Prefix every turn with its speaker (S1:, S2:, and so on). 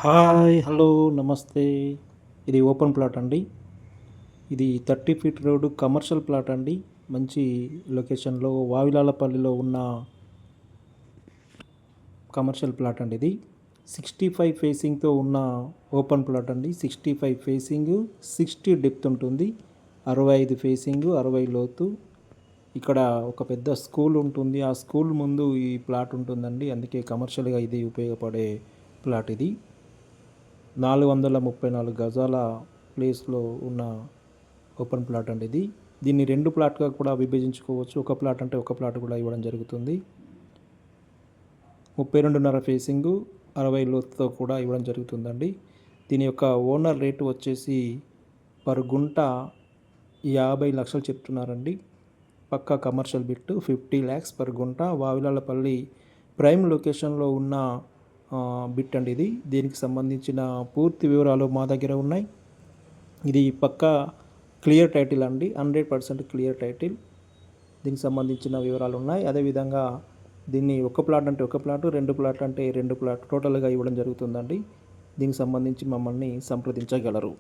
S1: Hi hello నమస్తే. ఇది open plot అండి. ఇది 30 ఫీట్ రోడ్ కమర్షియల్ ప్లాట్ అండి. మంచి లొకేషన్లో వావిలాలపల్లిలో ఉన్న కమర్షియల్ ప్లాట్ అండి. ఇది 65 ఫేసింగ్తో ఉన్న ఓపెన్ ప్లాట్ అండి. 65 ఫేసింగ్, 60 డెప్త్ ఉంటుంది. 65 ఫేసింగ్, 60 లోతు. ఇక్కడ ఒక పెద్ద స్కూల్ ఉంటుంది. ఆ స్కూల్ ముందు ఈ ప్లాట్ ఉంటుందండి. అందుకే కమర్షియల్గా ఇది ఉపయోగపడే ప్లాట్ ఇది. 434 గజాల ప్లేస్లో ఉన్న ఓపెన్ ప్లాట్ అండి ఇది. దీన్ని 2 ప్లాట్గా కూడా విభజించుకోవచ్చు. ఒక ప్లాట్ అంటే ఒక ప్లాట్ కూడా ఇవ్వడం జరుగుతుంది. 32.5 ఫేసింగు, 60 లోతుతో కూడా ఇవ్వడం జరుగుతుందండి. దీని యొక్క ఓనర్ రేటు వచ్చేసి పర్ గుంట 50 లక్షలు చెప్తున్నారండి. పక్కా కమర్షియల్ బిట్ 50 lakhs పర్ గుంట. వావిలాలపల్లి ప్రైమ్ లొకేషన్లో ఉన్న బిట్ అండి ఇది. దీనికి సంబంధించిన పూర్తి వివరాలు మా దగ్గర ఉన్నాయి. ఇది పక్కా క్లియర్ టైటిల్ అండి, 100% క్లియర్ టైటిల్. దీనికి సంబంధించిన వివరాలు ఉన్నాయి. అదేవిధంగా దీన్ని ఒక ప్లాట్ అంటే ఒక ప్లాటు, 2 ప్లాట్లు అంటే 2 ప్లాట్ టోటల్గా ఇవ్వడం జరుగుతుందండి. దీనికి సంబంధించి మమ్మల్ని సంప్రదించగలరు.